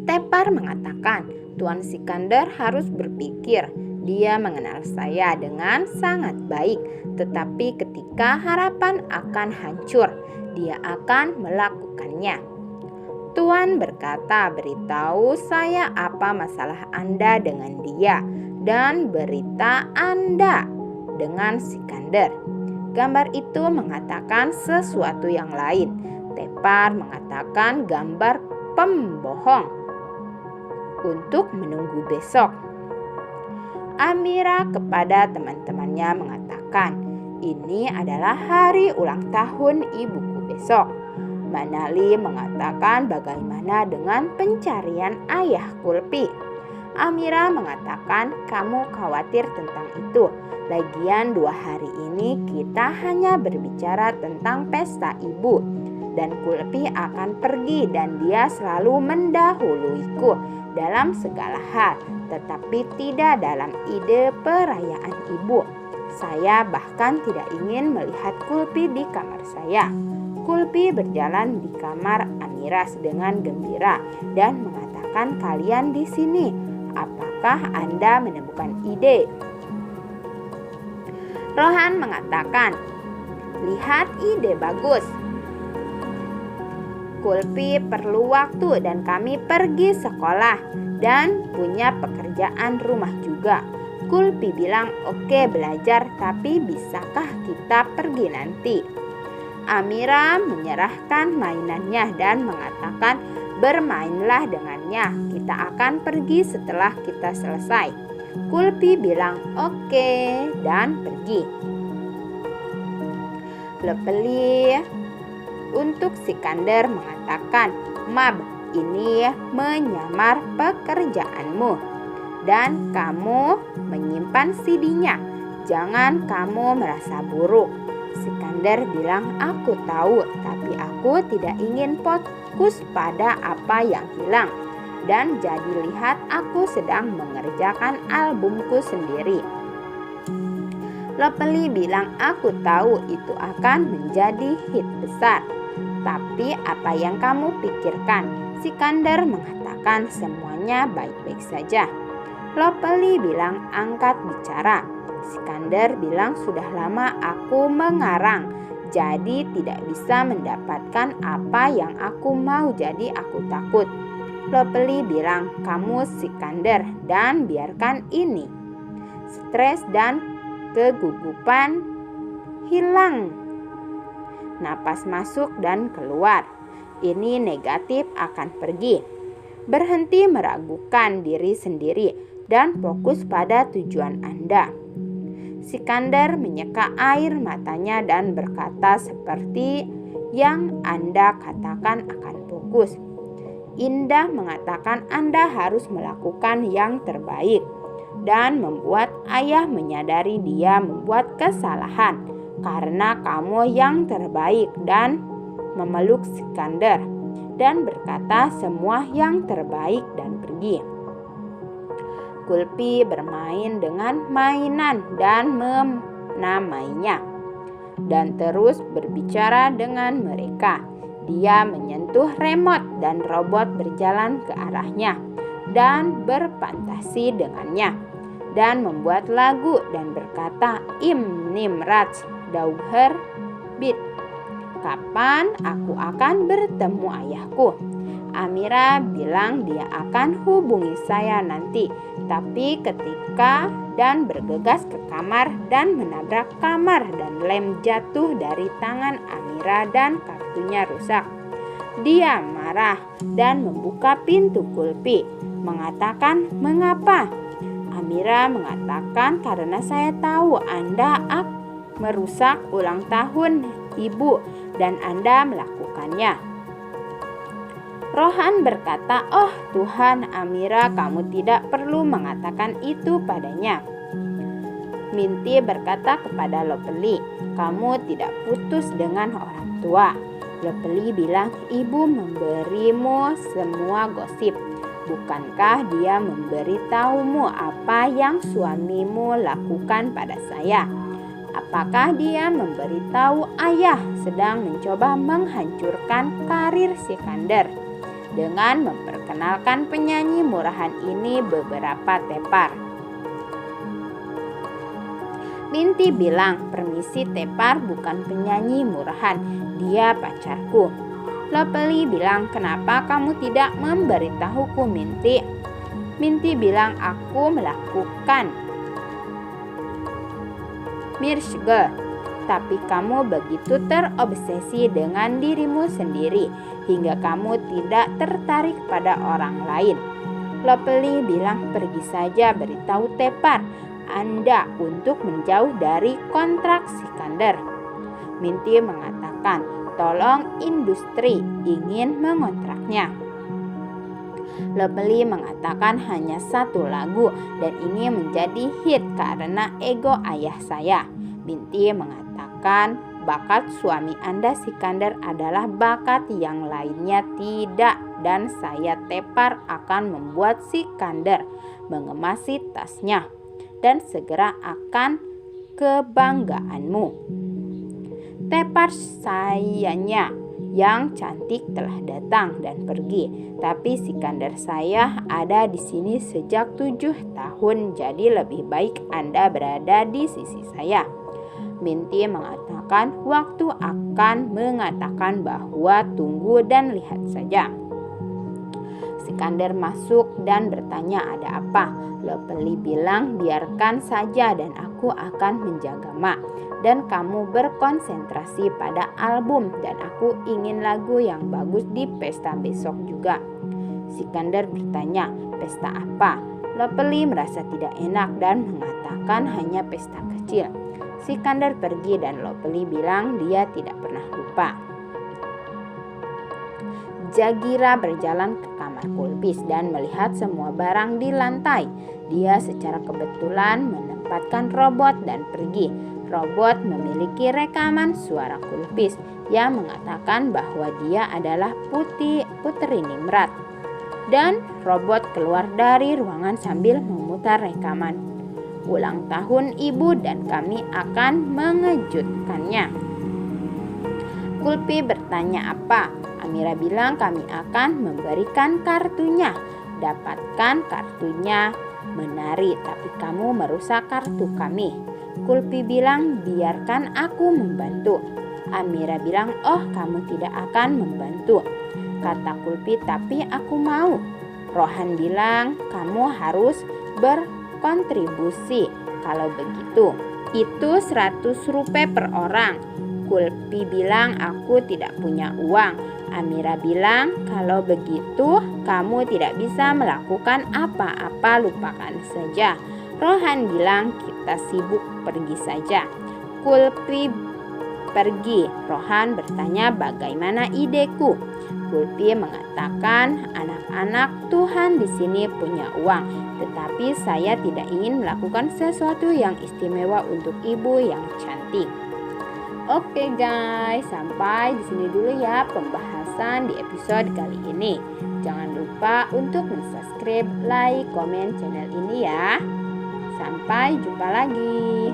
Tepar mengatakan, Tuan Sikandar harus berpikir. Dia mengenal saya dengan sangat baik, tetapi ketika harapan akan hancur, dia akan melakukannya. Tuan berkata, beritahu saya apa masalah Anda dengan dia dan berita Anda dengan Sikandar. Gambar itu mengatakan sesuatu yang lain. Tepar mengatakan gambar pembohong untuk menunggu besok. Amira kepada teman-temannya mengatakan, ini adalah hari ulang tahun ibuku besok. Manali mengatakan bagaimana dengan pencarian ayah Kulpi. Amira mengatakan kamu khawatir tentang itu. Lagian 2 hari ini kita hanya berbicara tentang pesta ibu. Dan Kulpi akan pergi dan dia selalu mendahuluiku dalam segala hal, tetapi tidak dalam ide perayaan ibu. Saya bahkan tidak ingin melihat Kulpi di kamar saya. Kulpi berjalan di kamar Amira dengan gembira dan mengatakan, kalian di sini, apakah Anda menemukan ide? Rohan mengatakan, lihat ide bagus. Kulpi perlu waktu dan kami pergi sekolah dan punya pekerjaan rumah juga. Kulpi bilang, oke belajar, tapi bisakah kita pergi nanti? Amira menyerahkan mainannya dan mengatakan, bermainlah dengannya, kita akan pergi setelah kita selesai. Kulpi bilang, oke, dan pergi. Lepeli untuk Sikandar mengatakan, Mab, ini menyamar pekerjaanmu dan kamu menyimpan CD-nya. Jangan kamu merasa buruk. Sikandar bilang, aku tahu, tapi aku tidak ingin fokus pada apa yang hilang. Dan jadi lihat aku sedang mengerjakan albumku sendiri. Lepeli bilang, aku tahu itu akan menjadi hit besar. Tapi apa yang kamu pikirkan? Sikandar mengatakan semuanya baik-baik saja. Lepeli bilang, angkat bicara. Sikandar bilang, sudah lama aku mengarang, jadi tidak bisa mendapatkan apa yang aku mau, jadi aku takut. Lepeli bilang, kamu Sikandar dan biarkan ini. Stres dan kegugupan hilang. Napas masuk dan keluar. Ini negatif akan pergi. Berhenti meragukan diri sendiri dan fokus pada tujuan Anda. Sikandar menyeka air matanya dan berkata seperti yang Anda katakan akan fokus. Indah mengatakan Anda harus melakukan yang terbaik dan membuat ayah menyadari dia membuat kesalahan karena kamu yang terbaik dan memeluk Sikandar dan berkata semua yang terbaik dan pergi. Kulpi bermain dengan mainan dan menamainya dan terus berbicara dengan mereka. Dia menyentuh remote dan robot berjalan ke arahnya dan berfantasi dengannya dan membuat lagu dan berkata, Im Nimraj Dauher Bit. Kapan aku akan bertemu ayahku? Amira bilang dia akan hubungi saya nanti. Tapi ketika dan bergegas ke kamar dan menabrak kamar dan lem jatuh dari tangan Amira dan kartunya rusak. Dia marah dan membuka pintu Kulpi, mengatakan, mengapa? Amira mengatakan, karena saya tahu Anda merusak ulang tahun ibu dan Anda melakukannya. Rohan berkata, oh Tuhan, Amira, kamu tidak perlu mengatakan itu padanya. Minti berkata kepada Lepeli, kamu tidak putus dengan orang tua. Lepeli bilang, ibu memberimu semua gosip. Bukankah dia memberitahumu apa yang suamimu lakukan pada saya? Apakah dia memberitahu ayah sedang mencoba menghancurkan karir Sikandar? dengan memperkenalkan penyanyi murahan ini beberapa tepar. Minty bilang, "Permisi tepar, bukan penyanyi murahan, dia pacarku." Lovely bilang, "Kenapa kamu tidak memberitahuku, Minty?" Minty bilang, "Aku melakukan Mirshgel, tapi kamu begitu terobsesi dengan dirimu sendiri hingga kamu tidak tertarik pada orang lain." Lovely bilang, "Pergi saja, beritahu tepar Anda untuk menjauh dari kontrak Sikander." Minty mengatakan, "Tolong, industri ingin mengontraknya." Lovely mengatakan, "Hanya satu lagu dan ini menjadi hit karena ego ayah saya." Minty mengatakan, "Bakat suami Anda Sikander adalah bakat yang lainnya tidak, dan saya tepar akan membuat Sikander mengemasi tasnya dan segera akan kebanggaanmu." Tepar sayanya yang cantik telah datang dan pergi, tapi Sikander saya ada di sini sejak 7 tahun, jadi lebih baik Anda berada di sisi saya. Minty mengatakan, "Waktu akan mengatakan bahwa tunggu dan lihat saja." Sikander masuk dan bertanya, "Ada apa?" Lovely bilang, "Biarkan saja dan aku akan menjaga Mak. Dan kamu berkonsentrasi pada album dan aku ingin lagu yang bagus di pesta besok juga." Sikander bertanya, "Pesta apa?" Lovely merasa tidak enak dan mengatakan hanya pesta kecil. Sikander pergi dan Lovely bilang dia tidak pernah lupa. Jagira berjalan ke kamar kulpis dan melihat semua barang di lantai. Dia secara kebetulan menempatkan robot dan pergi. Robot memiliki rekaman suara kulpis yang mengatakan bahwa dia adalah Putri Nimrod. Dan robot keluar dari ruangan sambil memutar rekaman. "Ulang tahun ibu dan kami akan mengejutkannya." Kulpi bertanya, "Apa?" Amira bilang, "Kami akan memberikan kartunya." "Dapatkan kartunya, menari, tapi kamu merusak kartu kami." Kulpi bilang, "Biarkan aku membantu." Amira bilang, "Oh, kamu tidak akan membantu." Kata Kulpi, "Tapi aku mau." Rohan bilang, "Kamu harus berkontribusi. Kalau begitu, itu 100 rupiah per orang." Kulpi bilang, "Aku tidak punya uang." Amira bilang, "Kalau begitu, kamu tidak bisa melakukan apa-apa, lupakan saja." Rohan bilang, "Kita sibuk, pergi saja." Kulpi pergi. Rohan bertanya, "Bagaimana ideku?" Kulpi mengatakan, "Anak-anak, Tuhan di sini punya uang, tetapi saya tidak ingin melakukan sesuatu yang istimewa untuk ibu yang cantik." Oke guys, sampai di sini dulu ya pembahasan di episode kali ini. Jangan lupa untuk subscribe, like, komen channel ini ya. Sampai jumpa lagi.